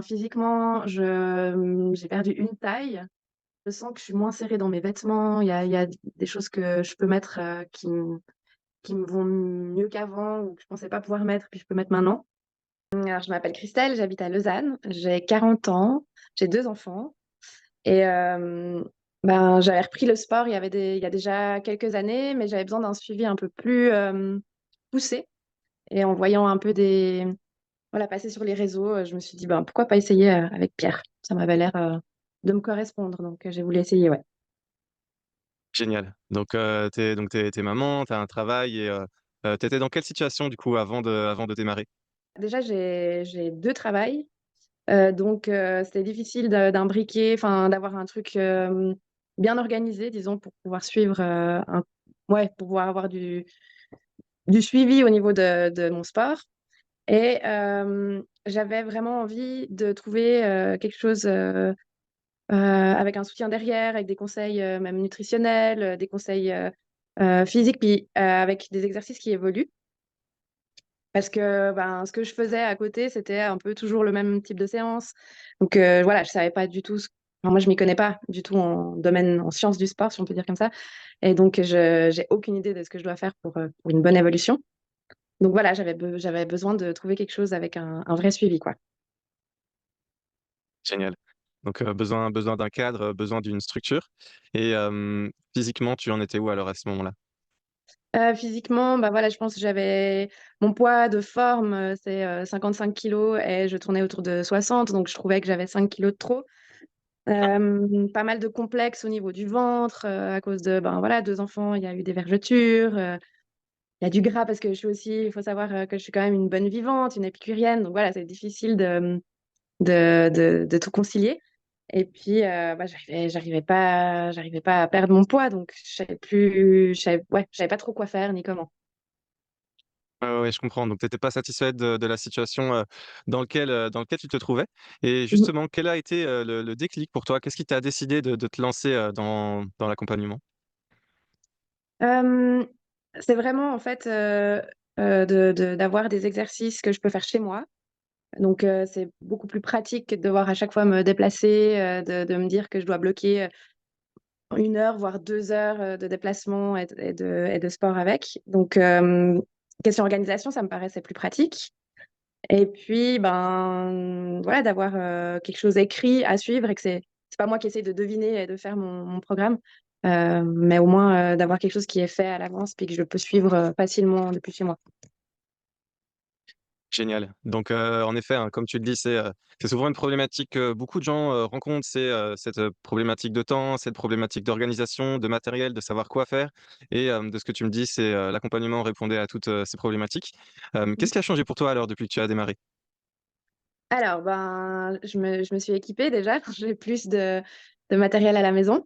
Physiquement, j'ai perdu une taille. Je sens que je suis moins serrée dans mes vêtements. Il y a des choses que je peux mettre, qui me vont mieux qu'avant ou que je pensais pas pouvoir mettre, puis je peux mettre maintenant. Alors je m'appelle Christelle, j'habite à Lausanne, j'ai 40 ans, j'ai 2 enfants et j'avais repris le sport il y a déjà quelques années, mais j'avais besoin d'un suivi un peu plus, poussé et en voyant un peu passer sur les réseaux, je me suis dit: «Ben, pourquoi pas essayer, avec Pierre?» Ça m'avait l'air, de me correspondre, donc j'ai voulu essayer, ouais. Génial. Donc tu es maman, tu as un travail et tu étais dans quelle situation du coup avant de démarrer? Déjà, j'ai 2 travails, donc c'était difficile d'imbriquer, enfin, d'avoir un truc, bien organisé, disons, pour pouvoir suivre, pour pouvoir avoir du suivi au niveau de mon sport et j'avais vraiment envie de trouver, quelque chose, avec un soutien derrière, avec des conseils, même nutritionnels, des conseils, physiques, puis, avec des exercices qui évoluent. Parce que, ben, ce que je faisais à côté, c'était un peu toujours le même type de séance. Donc, voilà, je savais pas du tout moi, je m'y connais pas du tout en sciences du sport, si on peut dire comme ça et donc j'ai aucune idée de ce que je dois faire pour une bonne évolution. Donc voilà, j'avais besoin de trouver quelque chose avec un vrai suivi, quoi. Génial. Donc besoin d'un cadre, besoin d'une structure et physiquement, tu en étais où alors à ce moment-là? Physiquement, bah, voilà, je pense que j'avais mon poids de forme, c'est, 55 kilogrammes et je tournais autour de 60, donc je trouvais que j'avais 5 kilogrammes de trop. Pas mal de complexes au niveau du ventre, à cause de, ben, voilà, 2 enfants, il y a eu des vergetures, il y a du gras parce que je suis aussi il faut savoir, que je suis quand même une bonne vivante, une épicurienne, donc voilà, c'est difficile de tout concilier et puis, j'arrivais pas à perdre mon poids, donc je savais pas trop quoi faire ni comment. Ouais, ouais, ouais, je comprends. Donc tu étais pas satisfaite de la situation, dans lequel tu te trouvais et Mmh. justement, quel a été, le déclic pour toi? Qu'est-ce qui t'a décidé de te lancer, dans l'accompagnement? Hem, c'est vraiment en fait, d'avoir des exercices que je peux faire chez moi. Donc c'est beaucoup plus pratique que de devoir à chaque fois me déplacer, de me dire que je dois bloquer, 1 heure, voire 2 heures, de déplacement et de sport avec. Donc question organisation, ça me paraissait plus pratique et puis, ben, voilà, d'avoir, quelque chose écrit à suivre et que c'est pas moi qui essaie de deviner et de faire mon programme, mais au moins, d'avoir quelque chose qui est fait à l'avance puis que je peux suivre, facilement depuis chez moi. Génial. Donc, en effet, hein, comme tu le dis, c'est souvent une problématique que beaucoup de gens, rencontrent. C'est, cette, problématique de temps, cette problématique d'organisation, de matériel, de savoir quoi faire et de ce que tu me dis, c'est, l'accompagnement répondait à toutes, ces problématiques. Qu'est-ce qui a changé pour toi alors depuis que tu as démarré? Alors, ben, je me suis équipée déjà, j'ai plus de matériel à la maison.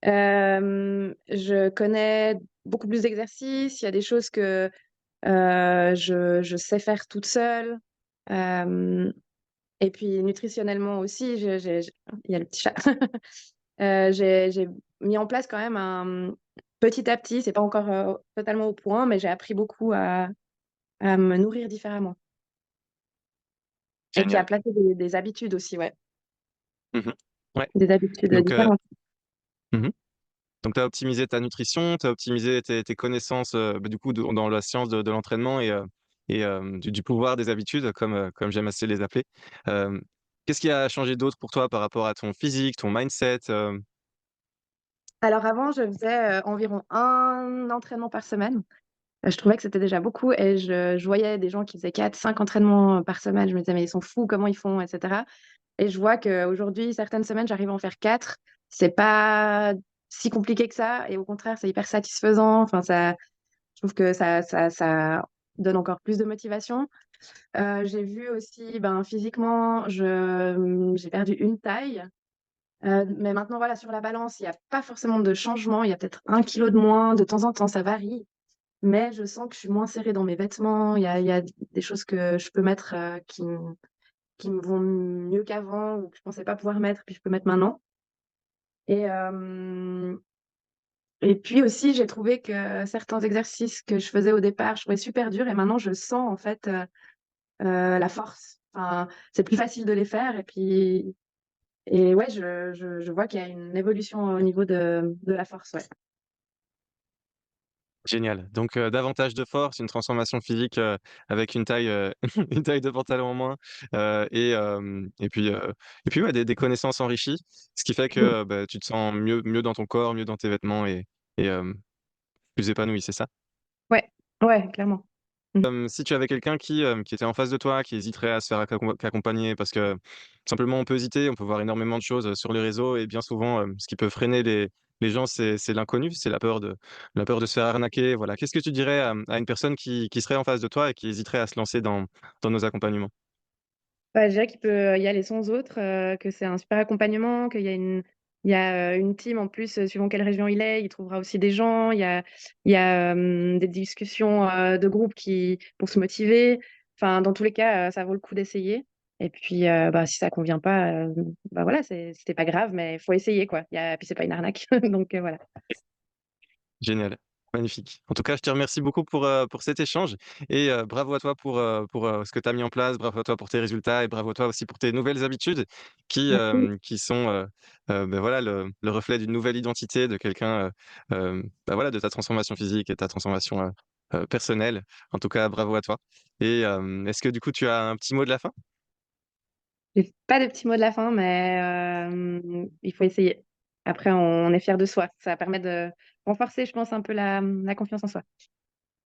Je connais beaucoup plus d'exercices, il y a des choses que, je sais faire toute seule. Hem Et puis nutritionnellement aussi, j'ai il y a le petit chat. J'ai mis en place quand même petit à petit, c'est pas encore, totalement au point, mais j'ai appris beaucoup à me nourrir différemment et puis à Génial. placer des habitudes aussi, ouais, Mmh. Ouais, des habitudes, donc, différentes. mmh donc tu as optimisé ta nutrition, tu as optimisé tes connaissances, du coup dans la science de l'entraînement et du pouvoir des habitudes comme j'aime assez les appeler. Hem, Qu'est-ce qui a changé d'autre pour toi par rapport à ton physique, ton mindset, Alors avant, je faisais, environ un entraînement par semaine. Je trouvais que c'était déjà beaucoup et je voyais des gens qui faisaient 4, 5 entraînements, par semaine. Je me disais: «Mais ils sont fous, comment ils font?» et cetera et je vois qu'aujourd'hui, certaines semaines, j'arrive à en faire 4. C'est pas si compliqué que ça et au contraire, c'est hyper satisfaisant. Enfin, je trouve que ça donne encore plus de motivation. J'ai vu aussi, ben, physiquement, j'ai perdu une taille, mais maintenant, voilà, sur la balance, il y a pas forcément de changement. Il y a peut-être 1 kilogramme de moins, de temps en temps, ça varie. Mais je sens que je suis moins serrée dans mes vêtements. Il y a des choses que je peux mettre, qui me vont mieux qu'avant ou que je pensais pas pouvoir mettre, puis je peux mettre maintenant. Et et puis aussi, j'ai trouvé que certains exercices que je faisais au départ, je trouvais super durs et maintenant je sens en fait, la force. enfin, c'est plus facile de les faire. Et ouais, je vois qu'il y a une évolution au niveau de la force, ouais. Génial. Donc, davantage de force, une transformation physique, avec une taille, une taille de pantalon en moins, et puis, ouais, des connaissances enrichies, ce qui fait que, Mm. bah, tu te sens mieux dans ton corps, mieux dans tes vêtements et plus épanoui, c'est ça? Ouais, ouais, clairement. Mm. Si tu avais quelqu'un qui était en face de toi, qui hésiterait à se faire accompagner parce que simplement on peut hésiter, on peut voir énormément de choses, sur les réseaux et bien souvent, ce qui peut freiner les gens, c'est l'inconnu, c'est la peur de se faire arnaquer, voilà. Qu'est-ce que tu dirais à une personne qui serait en face de toi et qui hésiterait à se lancer dans nos accompagnements? Bah, je dirais qu'il peut y aller sans autre, que c'est un super accompagnement, il y a, une team en plus, suivant quelle région il est, il trouvera aussi des gens. Il y a, des discussions, de groupe qui pour se motiver. Enfin, dans tous les cas, ça vaut le coup d'essayer et puis, bah, si ça convient pas, bah, voilà, c'était pas grave, mais il faut essayer, quoi. Puis c'est pas une arnaque, donc voilà. Génial, magnifique. En tout cas, je te remercie beaucoup pour cet échange et bravo à toi pour ce que tu as mis en place. Bravo à toi pour tes résultats et bravo à toi aussi pour tes nouvelles habitudes Merci. qui sont, bah, voilà le reflet d'une nouvelle identité de quelqu'un, bah, voilà, de ta transformation physique et ta transformation, personnelle. En tout cas, bravo à toi et est-ce que du coup tu as un petit mot de la fin? J'ai pas de petit mot de la fin, mais il faut essayer. Après, on est fier de soi. Ça permet de renforcer, je pense, un peu la confiance en soi.